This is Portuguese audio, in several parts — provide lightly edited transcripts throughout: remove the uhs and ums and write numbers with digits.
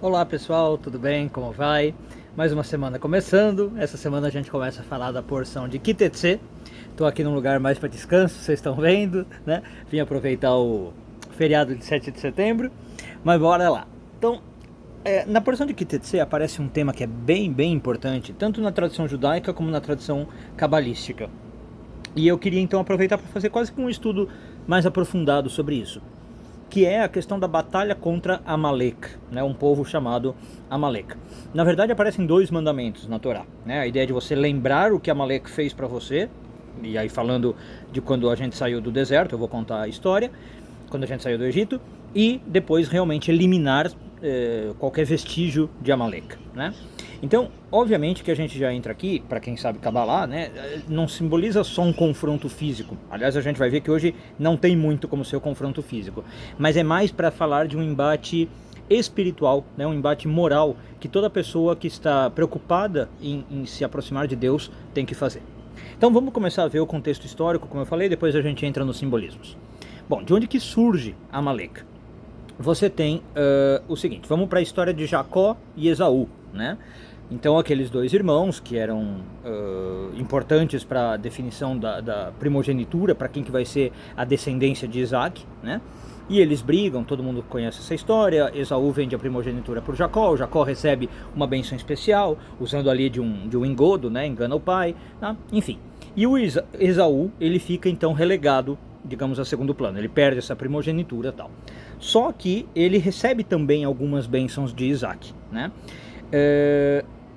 Olá pessoal, tudo bem? Como vai? Mais uma semana começando. Essa semana a gente começa a falar da porção de Kitetse. Estou aqui num lugar mais para descanso, vocês estão vendo, né? Vim aproveitar o feriado de 7 de setembro, mas bora lá. Então, na porção de Kitetse aparece um tema que é bem importante, tanto na tradição judaica como na tradição cabalística. E eu queria então aproveitar para fazer quase que um estudo mais aprofundado sobre isso, que é a questão da batalha contra Amalek, né, um povo chamado Amalek. Na verdade aparecem dois mandamentos na Torá, né, a ideia de você lembrar o que Amalek fez para você, e aí falando de quando a gente saiu do deserto, eu vou contar a história, quando a gente saiu do Egito, e depois realmente eliminar qualquer vestígio de Amalek, né. Então, obviamente que a gente já entra aqui, para quem sabe Kabbalah, né, não simboliza só um confronto físico. Aliás, a gente vai ver que hoje não tem muito como ser o confronto físico, mas é mais para falar de um embate espiritual, né, um embate moral que toda pessoa que está preocupada em se aproximar de Deus tem que fazer. Então vamos começar a ver o contexto histórico, como eu falei, depois a gente entra nos simbolismos. Bom, de onde que surge Amalek? Você tem o seguinte, vamos para a história de Jacó e Esaú, né? Então aqueles dois irmãos que eram importantes para a definição da primogenitura, para quem que vai ser a descendência de Isaac, né? E eles brigam, todo mundo conhece essa história. Esaú vende a primogenitura por Jacó, o Jacó recebe uma bênção especial, usando ali de um engodo, né? Engana o pai, tá? Enfim. E o Esaú, ele fica então relegado, digamos, a segundo plano, ele perde essa primogenitura e tal. Só que ele recebe também algumas bênçãos de Isaac, né?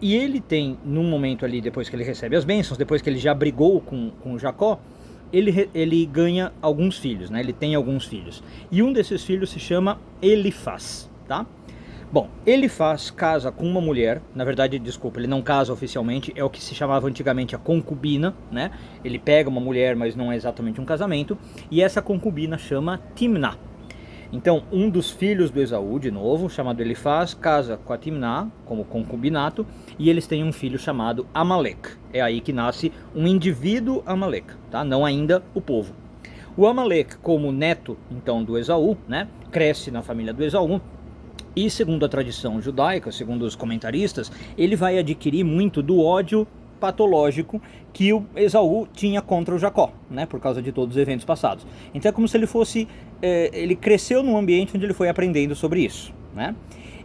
E ele tem, num momento ali, depois que ele recebe as bênçãos, depois que ele já brigou com Jacó, ele ganha alguns filhos, né? Ele tem alguns filhos. E um desses filhos se chama Elifaz, tá? Bom, Elifaz casa com uma mulher, na verdade, desculpa, ele não casa oficialmente, é o que se chamava antigamente a concubina, né? Ele pega uma mulher, mas não é exatamente um casamento, e essa concubina chama Timná. Então, um dos filhos do Esaú, de novo, chamado Elifaz, casa com a Timná, como concubinato, e eles têm um filho chamado Amalek. É aí que nasce um indivíduo Amalek, tá? Não ainda o povo. O Amalek, como neto, então, do Esaú, né, cresce na família do Esaú, e segundo a tradição judaica, segundo os comentaristas, ele vai adquirir muito do ódio patológico que o Esaú tinha contra o Jacó, né, por causa de todos os eventos passados. Então é como se ele fosse, ele cresceu num ambiente onde ele foi aprendendo sobre isso, né?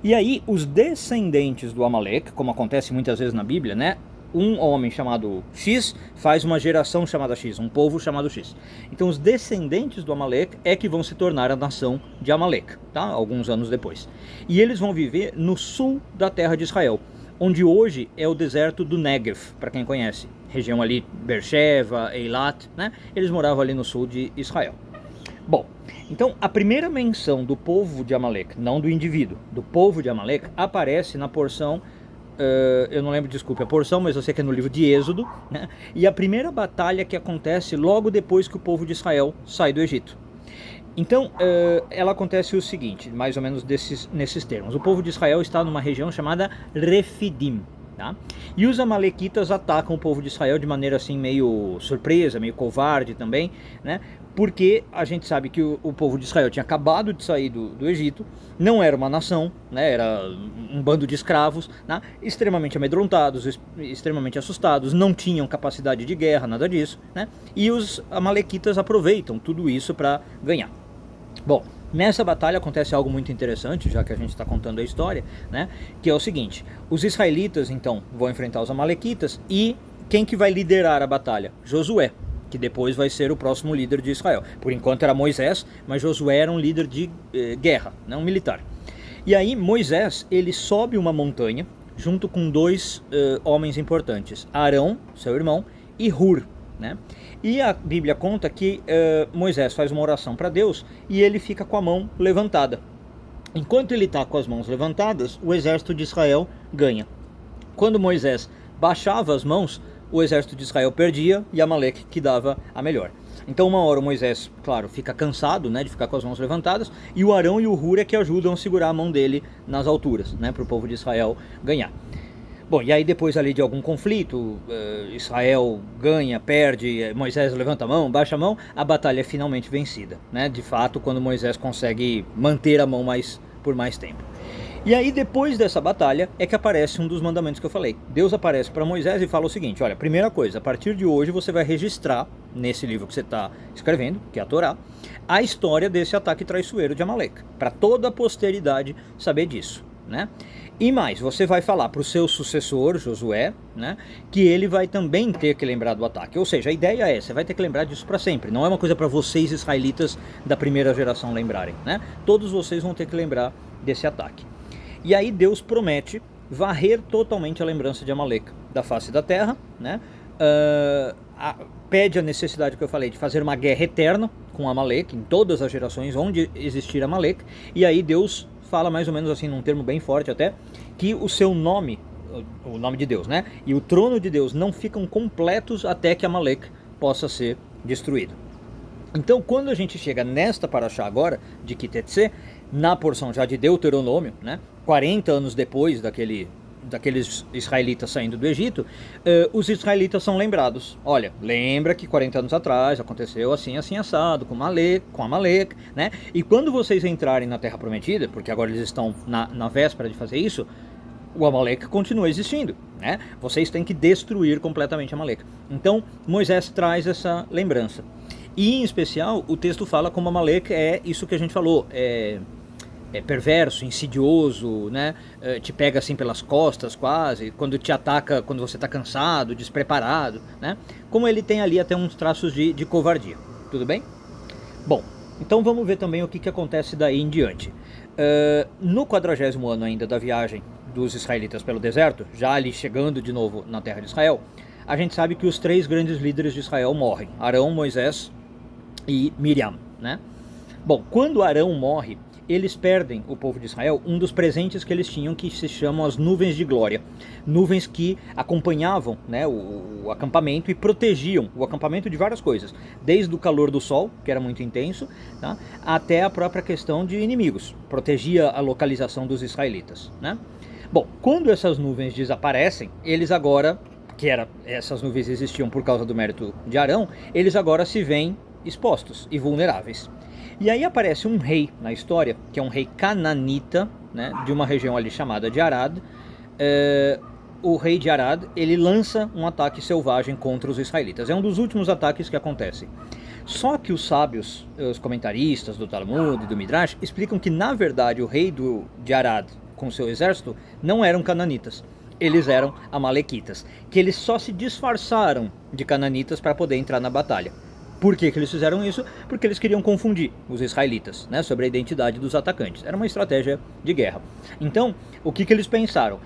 E aí os descendentes do Amalek, como acontece muitas vezes na Bíblia, né, um homem chamado X faz uma geração chamada X, um povo chamado X. Então os descendentes do Amalek é que vão se tornar a nação de Amalek, tá? Alguns anos depois. E eles vão viver no sul da terra de Israel, onde hoje é o deserto do Negev, para quem conhece, região ali, Beersheba, Eilat, né? Eles moravam ali no sul de Israel. Bom, então a primeira menção do povo de Amalek, não do indivíduo, do povo de Amalek, aparece na porção, eu não lembro, desculpe, a porção, mas eu sei que é no livro de Êxodo, né? E a primeira batalha que acontece logo depois que o povo de Israel sai do Egito. Então, ela acontece o seguinte, mais ou menos nesses termos. O povo de Israel está numa região chamada Refidim, tá? E os amalequitas atacam o povo de Israel de maneira assim meio surpresa, meio covarde também, né? Porque a gente sabe que o povo de Israel tinha acabado de sair do Egito, não era uma nação, né? Era um bando de escravos, né? Extremamente amedrontados, extremamente assustados, não tinham capacidade de guerra, nada disso, né? E os amalequitas aproveitam tudo isso para ganhar. Bom, nessa batalha acontece algo muito interessante, já que a gente está contando a história, né? Que é o seguinte, os israelitas então vão enfrentar os amalequitas e quem que vai liderar a batalha? Josué, que depois vai ser o próximo líder de Israel. Por enquanto era Moisés, mas Josué era um líder de guerra, não militar. E aí Moisés, ele sobe uma montanha junto com dois homens importantes, Arão, seu irmão, e Hur, né? E a Bíblia conta que Moisés faz uma oração para Deus e ele fica com a mão levantada. Enquanto ele está com as mãos levantadas, o exército de Israel ganha. Quando Moisés baixava as mãos, o exército de Israel perdia e Amaleque que dava a melhor. Então uma hora o Moisés, claro, fica cansado, né, de ficar com as mãos levantadas, e o Arão e o Hur é que ajudam a segurar a mão dele nas alturas, né, para o povo de Israel ganhar. Bom, e aí depois ali de algum conflito, Israel ganha, perde, Moisés levanta a mão, baixa a mão, a batalha é finalmente vencida, né? De fato, quando Moisés consegue manter a mão por mais tempo. E aí depois dessa batalha é que aparece um dos mandamentos que eu falei. Deus aparece para Moisés e fala o seguinte: olha, primeira coisa, a partir de hoje você vai registrar nesse livro que você está escrevendo, que é a Torá, a história desse ataque traiçoeiro de Amaleque, para toda a posteridade saber disso, né? E mais, você vai falar para o seu sucessor, Josué, né, que ele vai também ter que lembrar do ataque. Ou seja, a ideia é, você vai ter que lembrar disso para sempre. Não é uma coisa para vocês, israelitas da primeira geração, lembrarem, né? Todos vocês vão ter que lembrar desse ataque. E aí Deus promete varrer totalmente a lembrança de Amaleque da face da terra, né? Pede a necessidade que eu falei de fazer uma guerra eterna com Amaleque em todas as gerações onde existir Amaleque. E aí Deus fala mais ou menos assim, num termo bem forte até, que o seu nome, o nome de Deus, né, e o trono de Deus não ficam completos até que Amaleque possa ser destruído. Então, quando a gente chega nesta paraxá agora, de Kitetse, na porção já de Deuteronômio, né, 40 anos depois daqueles israelitas saindo do Egito, os israelitas são lembrados. Olha, lembra que 40 anos atrás aconteceu assim, assim, assado, com Amaleque, né? E quando vocês entrarem na Terra Prometida, porque agora eles estão na véspera de fazer isso, o Amaleque continua existindo, né? Vocês têm que destruir completamente Amaleque. Então, Moisés traz essa lembrança. E, em especial, o texto fala como Amaleque é isso que a gente falou, é perverso, insidioso, né? Te pega assim pelas costas quase, quando te ataca, quando você está cansado, despreparado, né? Como ele tem ali até uns traços de covardia, tudo bem? Bom, então vamos ver também o que acontece daí em diante. No 40º ano ainda da viagem dos israelitas pelo deserto, já ali chegando de novo na terra de Israel, a gente sabe que os 3 grandes líderes de Israel morrem, Arão, Moisés e Miriam, né? Bom, quando Arão morre, eles perdem, o povo de Israel, um dos presentes que eles tinham, que se chamam as nuvens de glória. Nuvens que acompanhavam, né, o acampamento e protegiam o acampamento de várias coisas. Desde o calor do sol, que era muito intenso, tá, até a própria questão de inimigos. Protegia a localização dos israelitas, né? Bom, quando essas nuvens desaparecem, eles agora, essas nuvens existiam por causa do mérito de Arão, eles agora se veem expostos e vulneráveis. E aí aparece um rei na história, que é um rei cananita, né, de uma região ali chamada de Arad. O rei de Arad, ele lança um ataque selvagem contra os israelitas. É um dos últimos ataques que acontece. Só que os sábios, os comentaristas do Talmud e do Midrash, explicam que, na verdade, o rei de Arad, com seu exército, não eram cananitas. Eles eram amalequitas, que eles só se disfarçaram de cananitas para poder entrar na batalha. Por que eles fizeram isso? Porque eles queriam confundir os israelitas, né, sobre a identidade dos atacantes. Era uma estratégia de guerra. Então, o que eles pensaram?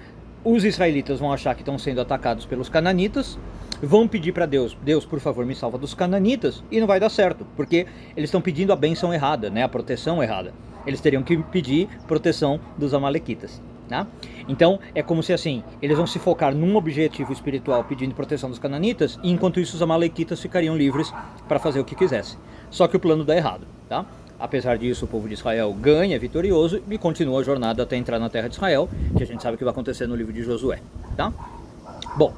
Os israelitas vão achar que estão sendo atacados pelos cananitas, vão pedir para Deus, Deus, por favor, me salva dos cananitas, e não vai dar certo, porque eles estão pedindo a bênção errada, né, a proteção errada. Eles teriam que pedir proteção dos amalequitas. Né? Então é como se assim, eles vão se focar num objetivo espiritual pedindo proteção dos cananitas, e enquanto isso os amalequitas ficariam livres para fazer o que quisessem. Só que o plano dá errado, tá? Apesar disso, o povo de Israel ganha, é vitorioso, e continua a jornada até entrar na terra de Israel, que a gente sabe que vai acontecer no livro de Josué, tá? Bom,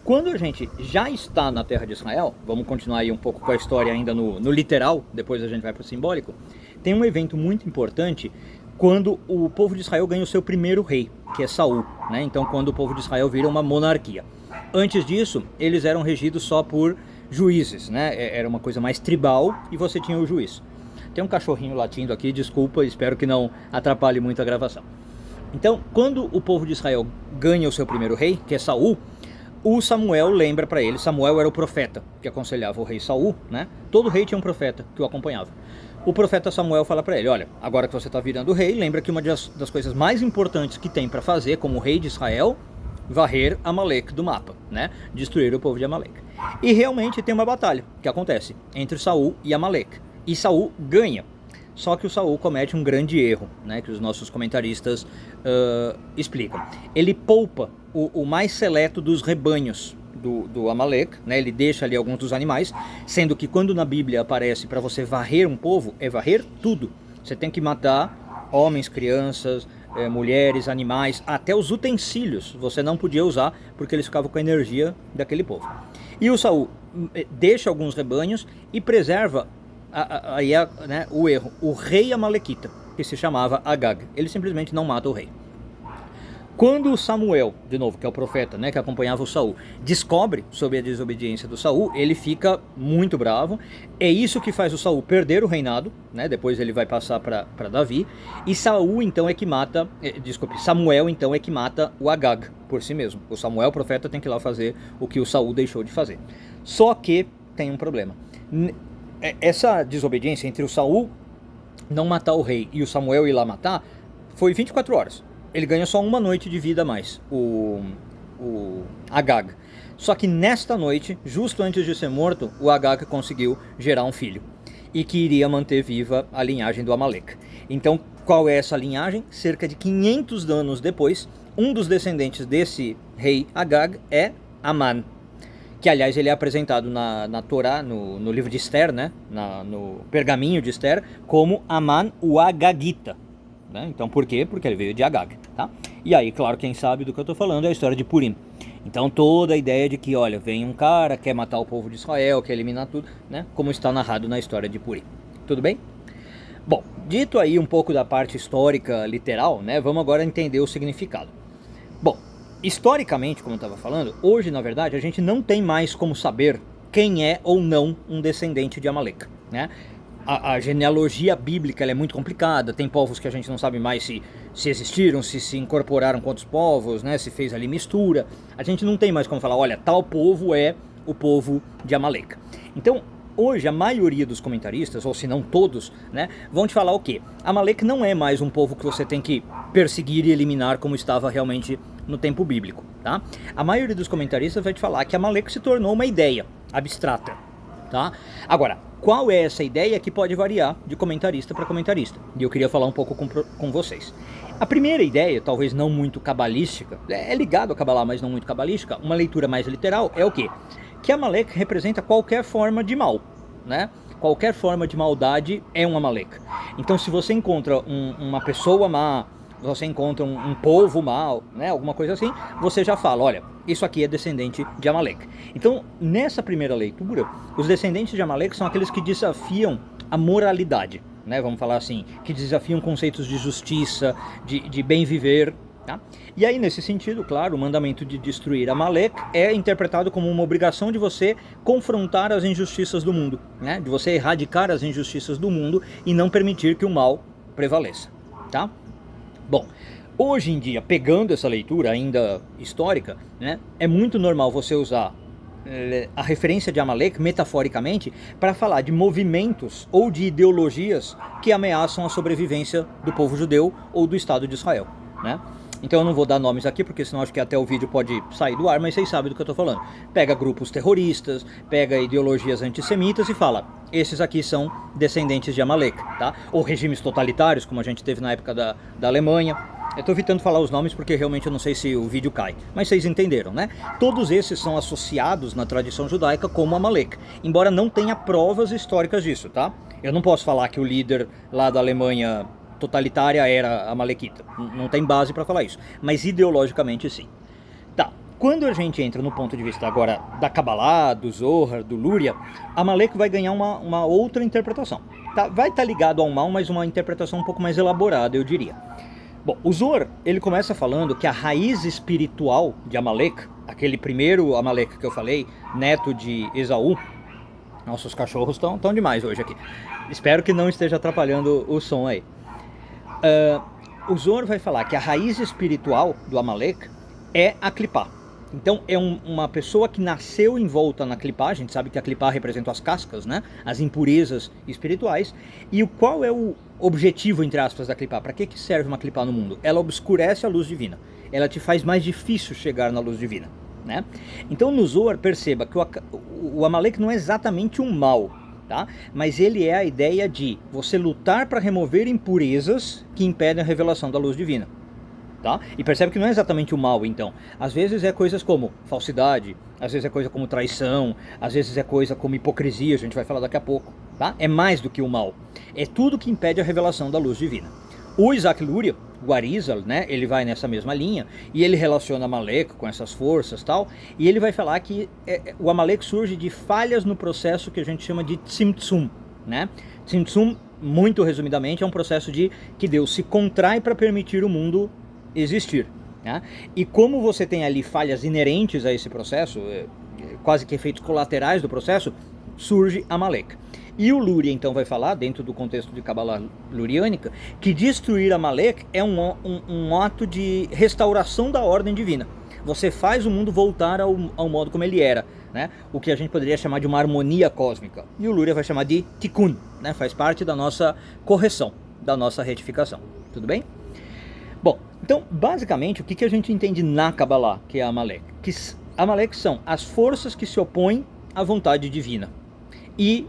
quando a gente já está na terra de Israel, vamos continuar aí um pouco com a história ainda no literal, depois a gente vai para o simbólico, tem um evento muito importante quando o povo de Israel ganha o seu primeiro rei, que é Saul, né? Então, quando o povo de Israel vira uma monarquia. Antes disso, eles eram regidos só por juízes, né? Era uma coisa mais tribal e você tinha o juiz. Tem um cachorrinho latindo aqui, desculpa, espero que não atrapalhe muito a gravação. Então, quando o povo de Israel ganha o seu primeiro rei, que é Saul, o Samuel lembra para ele, Samuel era o profeta que aconselhava o rei Saul, né? Todo rei tinha um profeta que o acompanhava. O profeta Samuel fala para ele, olha, agora que você está virando rei, lembra que uma das coisas mais importantes que tem para fazer como rei de Israel, varrer Amaleque do mapa, né? Destruir o povo de Amaleque. E realmente tem uma batalha que acontece entre Saul e Amaleque. E Saul ganha. Só que o Saul comete um grande erro, né, que os nossos comentaristas explicam. Ele poupa o mais seleto dos rebanhos do Amaleque, né? Ele deixa ali alguns dos animais, sendo que quando na Bíblia aparece para você varrer um povo, é varrer tudo. Você tem que matar homens, crianças, mulheres, animais, até os utensílios você não podia usar, porque eles ficavam com a energia daquele povo. E o Saul deixa alguns rebanhos e preserva né, o erro, o rei amalequita, que se chamava Agag. Ele simplesmente não mata o rei. Quando Samuel, de novo, que é o profeta, né, que acompanhava o Saul, descobre sobre a desobediência do Saul, ele fica muito bravo. É isso que faz o Saul perder o reinado, né? Depois ele vai passar para Davi. E Saul então é que mata, Samuel então é que mata o Agag por si mesmo. O Samuel, o profeta, tem que ir lá fazer o que o Saul deixou de fazer. Só que tem um problema. Essa desobediência entre o Saul não matar o rei e o Samuel ir lá matar foi 24 horas. Ele ganha só uma noite de vida a mais, o Agag. Só que nesta noite, justo antes de ser morto, o Agag conseguiu gerar um filho. E que iria manter viva a linhagem do Amaleque. Então, qual é essa linhagem? Cerca de 500 anos depois, um dos descendentes desse rei Agag é Aman. Que, aliás, ele é apresentado na Torá, no livro de Esther, né? No pergaminho de Esther, como Aman o Agagita. Né? Então, por quê? Porque ele veio de Agag, tá? E aí, claro, quem sabe do que eu tô falando é a história de Purim. Então, toda a ideia de que, olha, vem um cara, quer matar o povo de Israel, quer eliminar tudo, né? Como está narrado na história de Purim. Tudo bem? Bom, dito aí um pouco da parte histórica literal, né? Vamos agora entender o significado. Bom, historicamente, como eu estava falando, hoje, na verdade, a gente não tem mais como saber quem é ou não um descendente de Amaleque, né? A genealogia bíblica ela é muito complicada, tem povos que a gente não sabe mais se existiram, se incorporaram com outros povos, né, se fez ali mistura. A gente não tem mais como falar, olha, tal povo é o povo de Amaleque. Então, hoje a maioria dos comentaristas, ou se não todos, né, vão te falar o quê? Amaleque não é mais um povo que você tem que perseguir e eliminar como estava realmente no tempo bíblico, tá? A maioria dos comentaristas vai te falar que Amaleque se tornou uma ideia abstrata, tá? Agora, qual é essa ideia que pode variar de comentarista para comentarista? E eu queria falar um pouco com vocês. A primeira ideia, talvez não muito cabalística, é ligado a Cabalá, mas não muito cabalística, uma leitura mais literal, é o quê? Que Amaleque representa qualquer forma de mal, né? Qualquer forma de maldade é um Amaleque. Então, se você encontra uma pessoa má, você encontra um povo mau, né, alguma coisa assim, você já fala, olha, isso aqui é descendente de Amaleque. Então, nessa primeira leitura, os descendentes de Amaleque são aqueles que desafiam a moralidade, né, vamos falar assim, que desafiam conceitos de justiça, de bem viver, tá? E aí, nesse sentido, claro, o mandamento de destruir Amaleque é interpretado como uma obrigação de você confrontar as injustiças do mundo, né, de você erradicar as injustiças do mundo e não permitir que o mal prevaleça, tá? Bom, hoje em dia, pegando essa leitura ainda histórica, né, é muito normal você usar a referência de Amaleque metaforicamente para falar de movimentos ou de ideologias que ameaçam a sobrevivência do povo judeu ou do Estado de Israel, né? Então eu não vou dar nomes aqui, porque senão acho que até o vídeo pode sair do ar, mas vocês sabem do que eu estou falando. Pega grupos terroristas, pega ideologias antissemitas e fala, esses aqui são descendentes de Amaleque, tá? Ou regimes totalitários, como a gente teve na época da Alemanha. Eu estou evitando falar os nomes porque realmente eu não sei se o vídeo cai, mas vocês entenderam, né? Todos esses são associados na tradição judaica como Amaleque, embora não tenha provas históricas disso, tá? Eu não posso falar que o líder lá da Alemanha totalitária era amalequita, não tem base para falar isso, mas ideologicamente sim. Tá, quando a gente entra no ponto de vista agora da Cabalá, do Zohar, do Lúria, Amaleque vai ganhar uma outra interpretação, tá? Vai estar ligado ao mal, mas uma interpretação um pouco mais elaborada, eu diria. Bom, o Zohar, ele começa falando que a raiz espiritual de Amaleque, aquele primeiro Amaleque que eu falei, neto de Esaú, nossa, os cachorros estão demais hoje aqui, espero que não esteja atrapalhando o som aí. O Zohar vai falar que a raiz espiritual do Amaleque é a Clipá. Então é uma pessoa que nasceu envolta na Clipá. A gente sabe que a Clipá representa as cascas, né? As impurezas espirituais. E qual é o objetivo, entre aspas, da Clipá? Para que serve uma Clipá no mundo? Ela obscurece a luz divina. Ela te faz mais difícil chegar na luz divina, né? Então no Zohar, perceba que o Amaleque não é exatamente um mal, tá? Mas ele é a ideia de você lutar para remover impurezas que impedem a revelação da luz divina, tá? E percebe que não é exatamente o mal, então. Às vezes é coisas como falsidade, às vezes é coisa como traição, às vezes é coisa como hipocrisia, a gente vai falar daqui a pouco, tá? É mais do que o mal. É tudo que impede a revelação da luz divina. O Isaac Luria, o Arizal, né, ele vai nessa mesma linha e ele relaciona Amaleque com essas forças e tal, e ele vai falar que o Amaleque surge de falhas no processo que a gente chama de Tzimtzum, né? Tzimtzum, muito resumidamente, é um processo de que Deus se contrai para permitir o mundo existir, né? E como você tem ali falhas inerentes a esse processo, quase que efeitos colaterais do processo, surge Amalek. E o Luria então vai falar, dentro do contexto de Kabbalah luriânica, que destruir Amalek é um ato de restauração da ordem divina. Você faz o mundo voltar ao modo como ele era, né? O que a gente poderia chamar de uma harmonia cósmica. E o Luria vai chamar de Tikkun, né? Faz parte da nossa correção, da nossa retificação. Tudo bem? Bom, então basicamente o que a gente entende na Kabbalah, que é Amalek? Que Amalek são as forças que se opõem à vontade divina e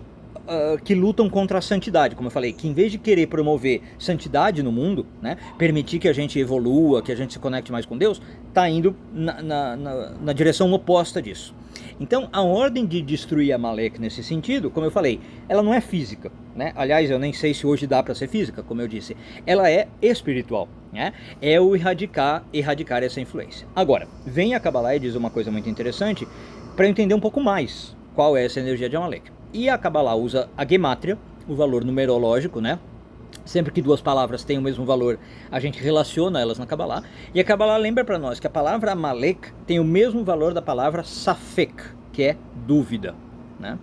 que lutam contra a santidade, como eu falei, que em vez de querer promover santidade no mundo, né, permitir que a gente evolua, que a gente se conecte mais com Deus, está indo na direção oposta disso. Então a ordem de destruir Amalek nesse sentido, como eu falei, ela não é física, né? Aliás, eu nem sei se hoje dá para ser física, como eu disse, ela é espiritual, né? É o erradicar essa influência. Agora, vem a Kabbalah e diz uma coisa muito interessante para entender um pouco mais qual é essa energia de Amalek. E a Kabbalah usa a gemátria, o valor numerológico, né? Sempre que duas palavras têm o mesmo valor, a gente relaciona elas na Kabbalah. E a Kabbalah lembra para nós que a palavra Amalek tem o mesmo valor da palavra Safek, que é dúvida, né?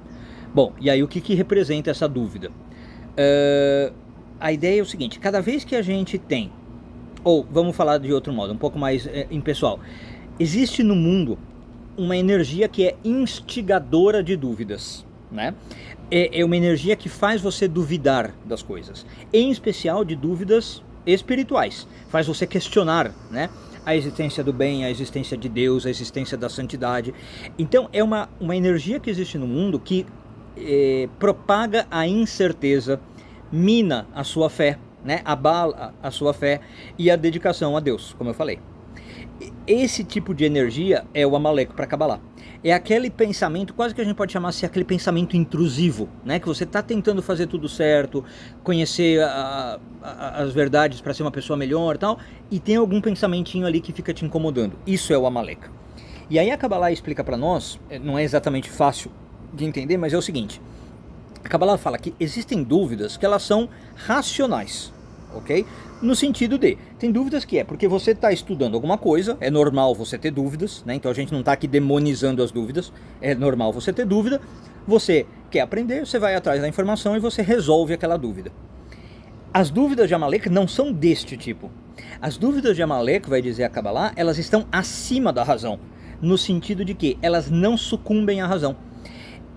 Bom, e aí o que representa essa dúvida? A ideia é o seguinte, cada vez que a gente tem, ou vamos falar de outro modo, um pouco mais impessoal, existe no mundo uma energia que é instigadora de dúvidas, né? É uma energia que faz você duvidar das coisas, em especial de dúvidas espirituais, faz você questionar, né, a existência do bem, a existência de Deus, a existência da santidade. Então é uma energia que existe no mundo que propaga a incerteza, mina a sua fé, né, abala a sua fé e a dedicação a Deus, como eu falei. Esse tipo de energia é o Amalek para Kabbalah. É aquele pensamento, quase que a gente pode chamar assim, aquele pensamento intrusivo, né? Que você está tentando fazer tudo certo, conhecer as verdades para ser uma pessoa melhor e tal, e tem algum pensamentinho ali que fica te incomodando. Isso é o Amalek. E aí a Kabbalah explica para nós, não é exatamente fácil de entender, mas é o seguinte. A Kabbalah fala que existem dúvidas que elas são racionais, ok? No sentido de, tem dúvidas que porque você está estudando alguma coisa, é normal você ter dúvidas, né? Então a gente não está aqui demonizando as dúvidas, é normal você ter dúvida, você quer aprender, você vai atrás da informação e você resolve aquela dúvida. As dúvidas de Amalek não são deste tipo. As dúvidas de Amalek, vai dizer a Kabbalah, elas estão acima da razão, no sentido de que elas não sucumbem à razão.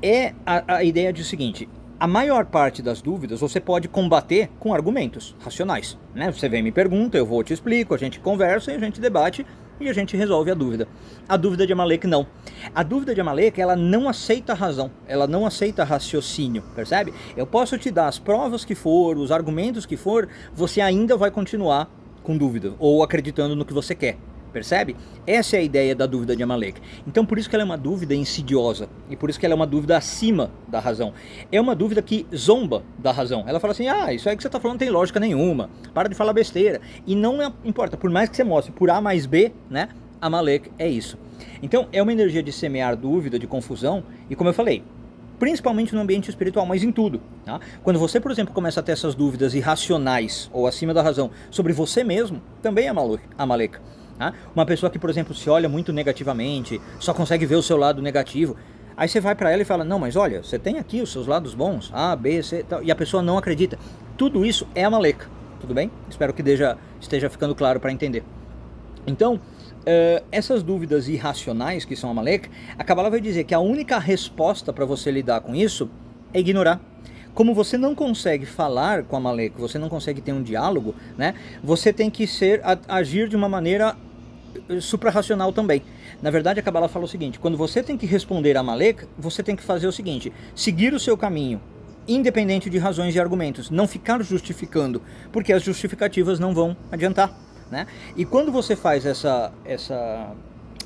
É a ideia de o seguinte, a maior parte das dúvidas você pode combater com argumentos racionais, né? Você vem e me pergunta, eu vou te explico, a gente conversa e a gente debate e a gente resolve a dúvida. A dúvida de Amalek não. A dúvida de Amalek, ela não aceita razão, ela não aceita raciocínio, percebe? Eu posso te dar as provas que for, os argumentos que for, você ainda vai continuar com dúvida ou acreditando no que você quer. Percebe? Essa é a ideia da dúvida de Amalek. Então por isso que ela é uma dúvida insidiosa e por isso que ela é uma dúvida acima da razão. É uma dúvida que zomba da razão. Ela fala assim, isso aí que você está falando não tem lógica nenhuma, para de falar besteira. E não importa, por mais que você mostre por A mais B, né, Amalek é isso. Então é uma energia de semear dúvida, de confusão e como eu falei, principalmente no ambiente espiritual, mas em tudo. Tá? Quando você, por exemplo, começa a ter essas dúvidas irracionais ou acima da razão sobre você mesmo, também é Amalek. Uma pessoa que, por exemplo, se olha muito negativamente, só consegue ver o seu lado negativo, aí você vai para ela e fala, não, mas olha, você tem aqui os seus lados bons, A, B, C, tal, e a pessoa não acredita. Tudo isso é Amalek, tudo bem? Espero que esteja ficando claro para entender. Então, essas dúvidas irracionais que são Amalek, a Kabbalah vai dizer que a única resposta para você lidar com isso é ignorar. Como você não consegue falar com Amalek, você não consegue ter um diálogo, né? Você tem que agir de uma maneira suprarracional também. Na verdade, a Kabbalah fala o seguinte, quando você tem que responder a Amalek, você tem que fazer o seguinte, seguir o seu caminho, independente de razões e argumentos, não ficar justificando, porque as justificativas não vão adiantar, né? E quando você faz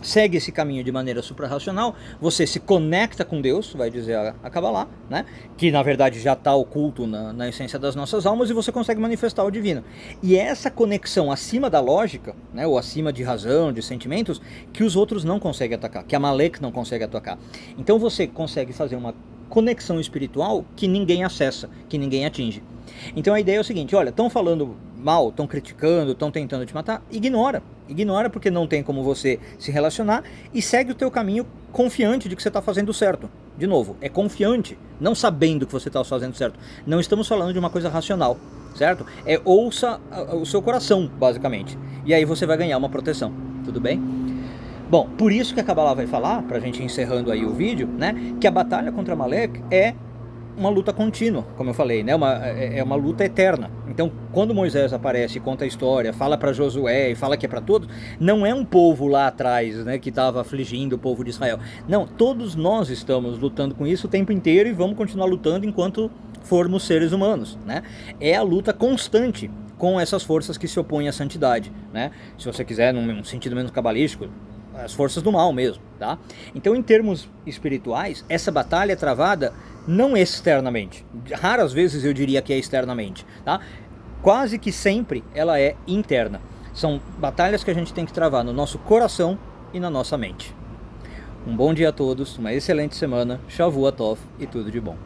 segue esse caminho de maneira suprarracional, você se conecta com Deus, vai dizer a Kabbalah, né? Que na verdade já está oculto na essência das nossas almas e você consegue manifestar o divino. E é essa conexão acima da lógica, né? Ou acima de razão, de sentimentos, que os outros não conseguem atacar, que Amalek não consegue atacar. Então você consegue fazer uma conexão espiritual que ninguém acessa, que ninguém atinge. Então a ideia é o seguinte, olha, estão falando mal, estão criticando, estão tentando te matar, ignora. Ignora, porque não tem como você se relacionar, e segue o teu caminho confiante de que você está fazendo certo. De novo, é confiante, não sabendo que você está fazendo certo. Não estamos falando de uma coisa racional, certo? É ouça o seu coração, basicamente. E aí você vai ganhar uma proteção, tudo bem? Bom, por isso que a Kabbalah vai falar, pra gente encerrando aí o vídeo, né, que a batalha contra Amalek é uma luta contínua, como eu falei, né, é uma luta eterna. Então, quando Moisés aparece, conta a história, fala para Josué e fala que é para todos, não é um povo lá atrás, né, que estava afligindo o povo de Israel. Não, todos nós estamos lutando com isso o tempo inteiro e vamos continuar lutando enquanto formos seres humanos, né? É a luta constante com essas forças que se opõem à santidade, né? Se você quiser, num sentido menos cabalístico, as forças do mal mesmo, tá? Então, em termos espirituais, essa batalha é travada não externamente. Raras vezes eu diria que é externamente, tá? Quase que sempre ela é interna. São batalhas que a gente tem que travar no nosso coração e na nossa mente. Um bom dia a todos, uma excelente semana, Shavua Tov e tudo de bom.